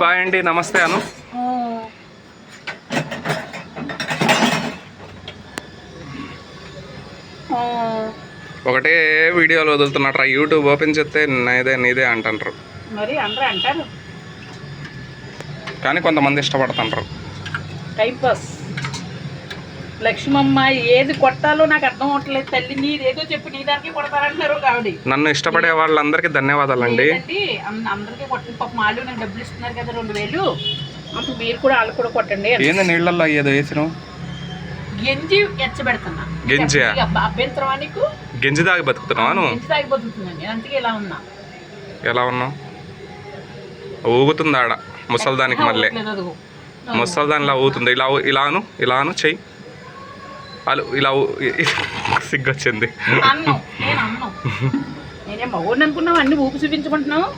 Bye అండి, నమస్తే అను. ఒకటే వీడియోలు వదులుతున్నట్రా, యూట్యూబ్ ఓపెన్ చేస్తే నీదే అంటారు. మరి అందరూ అంటారు, కానీ కొంతమంది ఇష్టపడుతుంటారు. టైంపాస్. లక్ష్మమ్మ ఏది కొట్టాలో నాకు అర్థం అవట్లేదు తల్లి, నీదేదో చెప్పి నీ దానికి కొడతారంటున్నారు కావిడి. నన్ను ఇష్టపడే వాళ్ళందరికీ ధన్యవాదాలండి. అందరికీ కొట్టండి, పాప మాలు నాకు డబ్బులు ఇస్తున్నారు కదా 2000, అంత మీరు కూడా వాళ్ళు కూడా కొట్టండి. ఏంది నీళ్ళల్లో అయ్యేదో వేసిన గెంజి ఎచ్చబెడుతున్నా. గెంజి అభ్యంతరమా నీకు? గెంజి తాగి బతుకుతున్నాను. గెంజి తాగి బతుకుతున్నాను నేను, అందుకే ఇలా ఉన్నా. ఎలా ఉన్నావు? ఊగుతుంది ఆడ ముసల్దానికి, మళ్ళీ ముసల్దానిలా ఊగుతుంది. ఇలాను చెయ్యి, అలా ఇలా సిగ్గొచ్చింది. నేనేం మగోడిని అనుకున్నావు, అన్ని ఊపి చూపించుకుంటున్నావు.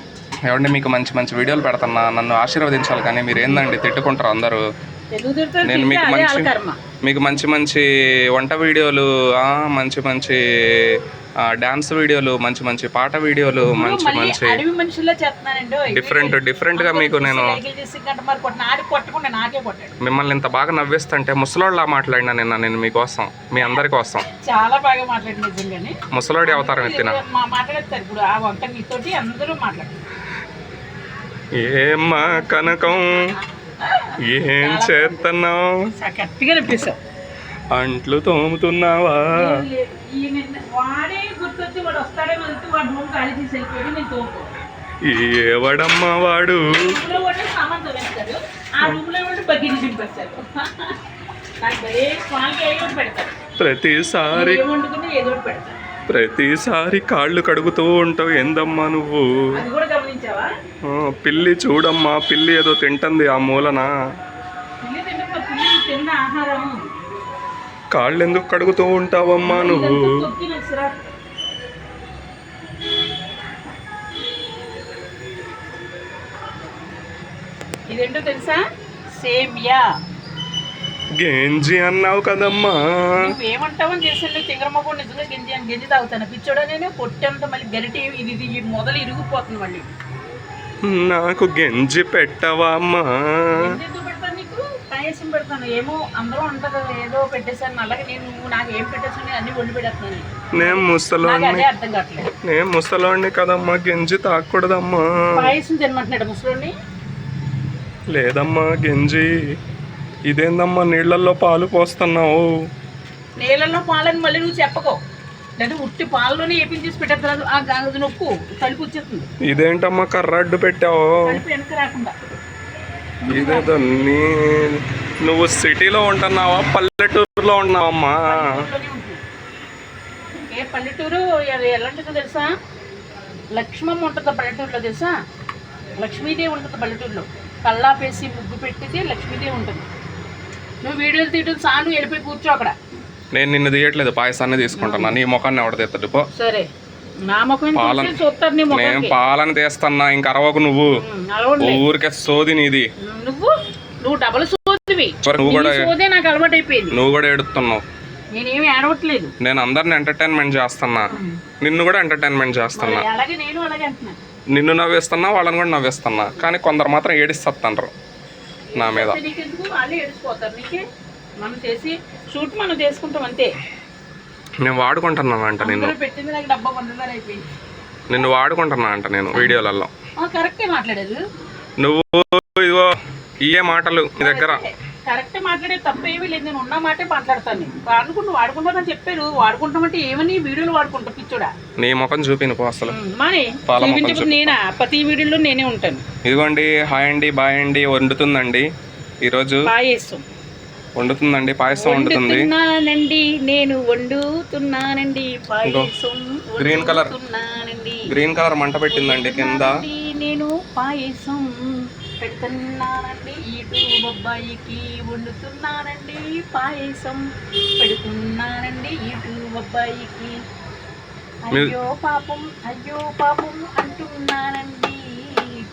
ఏమండి, మీకు మంచి మంచి వీడియోలు పెడుతున్నా, నన్ను ఆశీర్వదించాలి. కానీ మీరు ఏందండి తిట్టుకుంటారు అందరూ. నేను మీకు మంచి మంచి వంట వీడియోలు, మంచి మంచి డ్యాన్స్ వీడియోలు, మంచి మంచి పాట వీడియోలు, మంచి మంచి డిఫరెంట్గా మీకు నేను మిమ్మల్ని ఇంత బాగా నవ్విస్తుంటే ముసలోళ్ళ మాట్లాడినా నేను మీకోసం, మీ అందరి కోసం. చాలా బాగా మాట్లాడి నిజంగానే ముసలోడి అవతారం ఎత్తిన. మాట్లాడతారు ఇప్పుడు ఆ వంట మీతోటి అందరూ మాట్లాడతారు. ఏమ్మా కనకం, ఏం చేస్తున్నావు? గట్టిగా అనిపిస్తావు. అంట్లు తోముతున్నావా? ఎవడమ్మా వాడు? ప్రతిసారి కాళ్ళు కడుగుతూ ఉంటావు, ఏందమ్మా నువ్వు? పిల్లి చూడమ్మా, పిల్లి ఏదో తింటుంది ఆ మూలన. కాళ్ళు ఎందుకు కడుగుతూ ఉంటావమ్మా నువ్వు? ఇదేంటో తెలుసా? సేమియా గెంజి అన్నావు కదమ్మా. నువ్వేమంటావని చేసాను తింగరమ్మకు. నిజంగా గెంజి అని గెంజి తాగుతాను. పిచ్చోడా నేను పొట్టంతా మళ్ళీ గరిటి ఇది మొదలు ఇరిగిపోతుంది మళ్ళీ. నాకు గెంజి పెట్టవా అమ్మా? ఎందుకు పెడతాను నీకు? పాయసం పెడతాను. ఏమో అందరూ అంటారు ఏదో పెట్టేశాను, అలాగే నువ్వు నాకు ఏం పెట్టేసాను అన్ని వండి పెడతాను. నేను ముసలోడిని కదమ్మా, గెంజి తాగకూడదమ్మా. పాయసం తినమంటున్నాడు ముసలోడిని? లేదమ్మా గెంజి. ఇదేందమ్మా నీళ్ళల్లో పాలు పోస్తున్నావు? నీళ్ళల్లో పాలని మళ్ళీ నువ్వు చెప్పకో, లేదా ఉట్టి పాలలోనే ఏపీ చేసి పెట్టేస్తారు. ఆ గాజు నొక్కు తలుపు వచ్చేస్తుంది. ఇదేంటమ్మా కర్రడ్డు పెట్టావు? వెనక రాకుండా. ఇదేదో నువ్వు సిటీలో ఉంటున్నావా పల్లెటూరులో ఉన్నావమ్మా? ఏ పల్లెటూరు ఎలాంటిదో తెలుసా? లక్ష్మమ్మ ఉంటుంది పల్లెటూరులో తెలుసా? లక్ష్మీదేవి ఉంటుంది పల్లెటూరులో. కల్లాపేసి ముగ్గు పెట్టితే లక్ష్మీదేవి ఉంటుంది. నువ్వు వీడియోలు తీయడం చాలు, వెళ్ళిపోయి కూర్చో అక్కడ. నేను నిన్ను తీయట్లేదు, పాయసాన్ని తీసుకుంటున్నా. నీ ముఖాన్ని ఎవడ తీస్తాడు పో. సరే, నా ముఖం చూస్తారు. నేను పాలన తీస్తున్నా, ఇంక అరవకు నువ్వు. ఊరికే సోది నీది. నువ్వు డబల్ సోదివి. నాకు అలవాటు అయిపోయింది. నువ్వు కూడా ఏడుస్తున్నావు. నేనేమి ఏడవట్లేదు. నేను అందరిని ఎంటర్టైన్మెంట్ చేస్తున్నా, నిన్ను కూడా ఎంటర్టైన్మెంట్ చేస్తున్నా. అలాగే నేను అలాగే అంటున్నా. నిన్ను నవ్వేస్తున్నా, వాళ్ళని కూడా నవ్వేస్తున్నా. కానీ కొందరు మాత్రం ఏడిస్తుంటారు నా మీద. వాళ్ళు ఏడిచిపోతారు. నీకే మనం చేసి షూట్ మనం చేసుకుంటాం అంతే. నేను వాడుకుంటున్నాను అంట నిన్ను. పెట్టింది నాకు డబ్బా 100 అయిపోయింది. నిన్ను వాడుకుంటున్నా అంట నేను వీడియోలలో. కరెక్టే మాట్లాడేది నువ్వు. ఇదిగో ఇయే మాటలు నీ దగ్గర. కరెక్టే మాట్లాడేది, తప్పేమీ లేదు. నేను ఉన్న మాటే మాట్లాడతాను. వాడుకుంటూ వాడుకుంటానని చెప్పారు. వాడుకుంటామంటే ఏమని వీడియోలు వాడుకుంటా పిచ్చోడా? నీ ముఖం చూపిను అసలు. నేనా ప్రతి వీడియోలో నేనే ఉంటాను. ఇదిగోండి, హాయ్ అండి, బాయ్ అండి. వండుతుందండి ఈరోజు. పాయసం వండుతుందండి, పాయసం వండుతుంది. నేను వండుతున్నానండి పాయసం. గ్రీన్ కలర్ మంట పెట్టిందండి కింద. నేను పాయసం పెడుతున్నానండి, యూట్యూబ్ అబ్బాయికి వండుతున్నానండి పాయసం పెడుతున్నానండి యూట్యూబ్ అబ్బాయికి. అయ్యో పాపం అంటున్నానండి,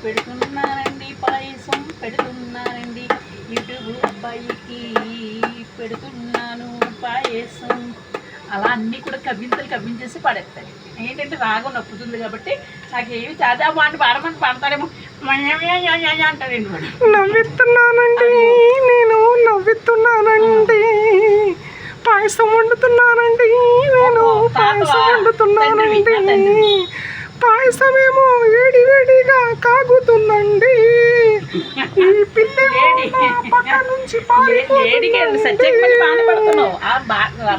పెడుతున్నానండి పాయసం పెడుతున్నానండి యూట్యూబ్ అబ్బాయికి పెడుతున్నాను పాయసం. అలా అన్నీ కూడా కవ్వింతలు కవ్వించేసి పడేస్తాయి. ఏంటంటే రాగం నప్పుతుంది కాబట్టి నాకేమి చాదా వాడిని పాడమని పాడతారేమో అంటారండి వాడు. నవ్విస్తున్నానండి, నేను నవ్విస్తున్నానండి, పాయసం వండుతున్నానండి, నేను పాయసం వండుతున్నానండి, పాయసమేమో వేడి వేడిగా కాగుతుందండి, ఈ పిల్లేమో నా పక్క నుంచి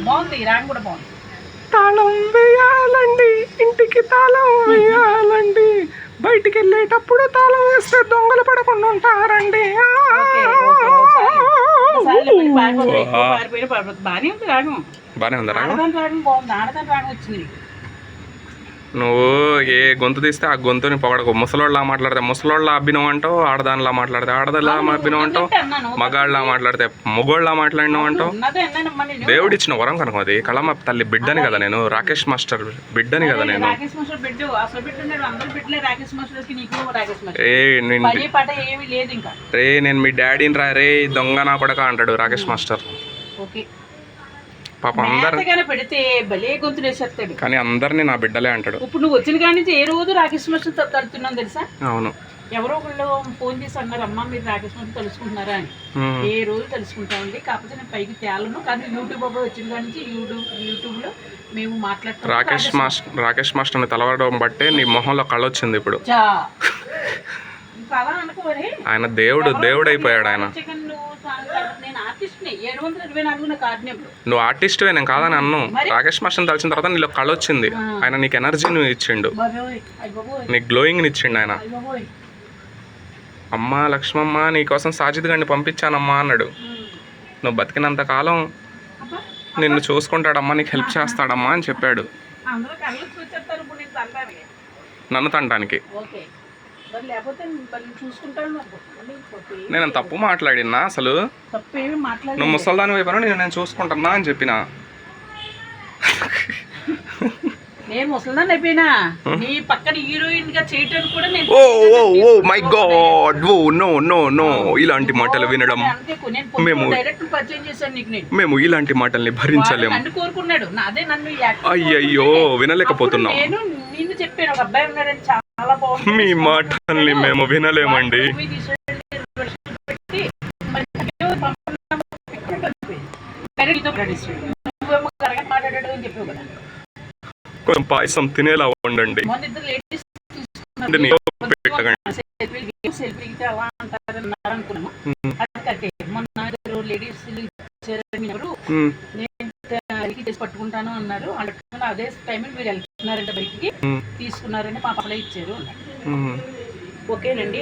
బాగుంది, రాని కూడా బాగుంది. తాళం వేయాలండి, ఇంటికి తాళం వేయాలండి, బయటికి వెళ్ళేటప్పుడు తాళం వేస్తే దొంగలు పడకుండా ఉంటారండి. బానే ఉంది రాగం, బానే ఉందా రాగం? ఆడదాని రాగం బాగుంది, ఆడదాని రాగం వచ్చింది. నువ్వు ఏ గొంతు తీస్తే ఆ గొంతుని పొగడకు. ముసలోళ్ళ మాట్లాడితే ముసలోళ్ళ అభినవం అంటావు, ఆడదానిలా మాట్లాడితే ఆడదానిలా అభినవం అంటావు, మగాళ్ళ మాట్లాడితే మొగోళ్ళ మాట్లాడినావు అంటావు. దేవుడు ఇచ్చిన వరం కనుక అది. కళమ్మ తల్లి బిడ్డని కదా నేను, రాకేష్ మాస్టర్ బిడ్డని కదా నేను. నేను మీ డాడీని రా రే దొంగ నా కొడక అంటాడు రాకేష్ మాస్టర్. పాప అందరు పెడితే భలే గొంతు వేసేస్తాడు, కానీ అందరినీ నా బిడ్డలే అంటాడు. ఇప్పుడు నువ్వు వచ్చిన కాడి నుంచి ఏ రోజు రాకేష్ మాస్టర్ తడుతున్నావు తెలుసా? అవును, ఎవరో ఒకళ్ళు ఫోన్ చేసి అన్నారు, అమ్మ మీరు రాకేష్ మాస్టర్ తెలుసుకుంటున్నారా అని. ఏ రోజు తెలుసుకుంటా ఉంది, కాకపోతే నేను పైకి తేలను. కానీ యూట్యూబ్ అప్పుడు వచ్చిన కాడి నుంచి యూట్యూబ్లో మేము మాట్లాడుతాం. రాకేష్ మాస్టర్ని తలవడం బట్టే నీ మొహంలో కళ వచ్చింది ఇప్పుడు. ఆయన దేవుడు అయిపోయాడు ఆయన. నువ్వు ఆర్టిస్ట్వే, నేను కాదని అన్ను. రాకేష్ మాస్టర్ని తలిచిన తర్వాత నీలో కళ వచ్చింది. ఆయన నీకు ఎనర్జీని ఇచ్చిండు, నీకు గ్లోయింగ్ని ఇచ్చిండు ఆయన. అమ్మ లక్ష్మమ్మ నీకోసం సాజిద్ గారిని పంపించానమ్మా అన్నాడు. నువ్వు బతికినంత కాలం నిన్ను చూసుకుంటాడమ్మా, నీకు హెల్ప్ చేస్తాడమ్మా అని చెప్పాడు నన్ను తంటానికి. నేను తప్పు మాట్లాడినా అసలు? నువ్వు ముసల్దాని వైపు నేను చూసుకుంటున్నా అని చెప్పిన. నేను ముసల్దాన్ని అయిపోయినా, నీ పక్కన హీరోయిన్ గా చేయటానికి కూడా నేను. Oh my god, oh no no no, ఇలాంటి మాటలు వినడం మేము ఇలాంటి మాటల్ని భరించలేము. నన్ను కోరుకున్నాడు, అదే నన్ను. అయ్యయ్యో వినలేకపోతున్నాం. నేను నిన్ను చెప్పాను, ఒక అబ్బాయి ఉన్నాడని, చాలా బాగుంది. మీ మాటల్ని మేము వినలేమండి. కొంచెం పాయసం తినేలా ఉండండి. పట్టుకుంటాను అన్నారు, అదే టైం మీరు వెళ్తున్నారంటే బయటికి తీసుకున్నారని మా పాపలో ఇచ్చారు. ఓకేనండి.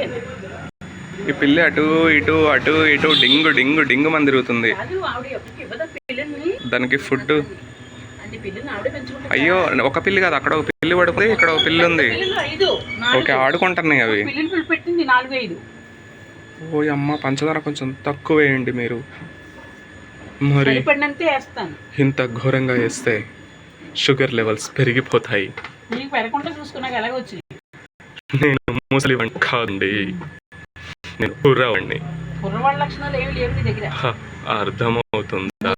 ఈ పిల్లి అటు ఇటు అటు ఇటు డింగు డింగు డింగు మంది తిరుగుతుంది. దానికి ఫుడ్ అయ్యో ఒక పిల్లి కాదు, అక్కడ ఒక పిల్లి పడుతుంది, ఇక్కడ ఒక పిల్లి ఉంది. ఓకే ఆడుకుంటున్నాయి అవి. ఓ అమ్మ పంచదార కొంచెం తక్కువ వేయండి మీరు, మరి ఇంత ఘోరంగా వేస్తే షుగర్ లెవెల్స్ పెరిగిపోతాయి. నేను ముసలివాణ్ణి కాదండి, నేను కుర్రవాణ్ణి. అర్థమవుతుందా?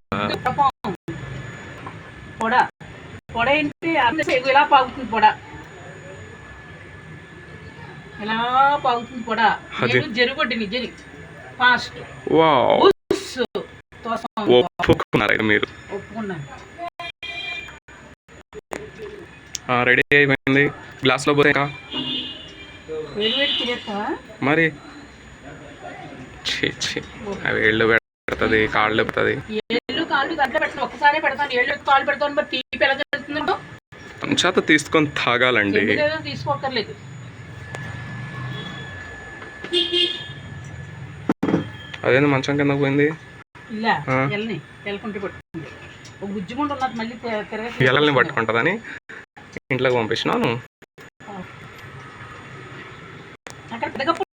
ఇలా పాగుతుంది పొడ, ఇలా పాగుతుంది పొడ. జరుగుడ్డి జరి ఫాస్ట్. ఒప్పుకున్నారా మీరు? ఒప్పుకున్నాను. రెడీ అయిపోయింది, గ్లాస్లో పోతే ఇంకా మరి అవి ఏళ్ళు పెడుతుంది, కాళ్ళు పెడుతుంది. చేత తీసుకొని తాగాలండి. తీసుకోకర్లేదు. అదేంది మంచం కింద పోయింది? ఎలల్ని పట్టుకుంటుందని ఇంట్లోకి పంపించినాను.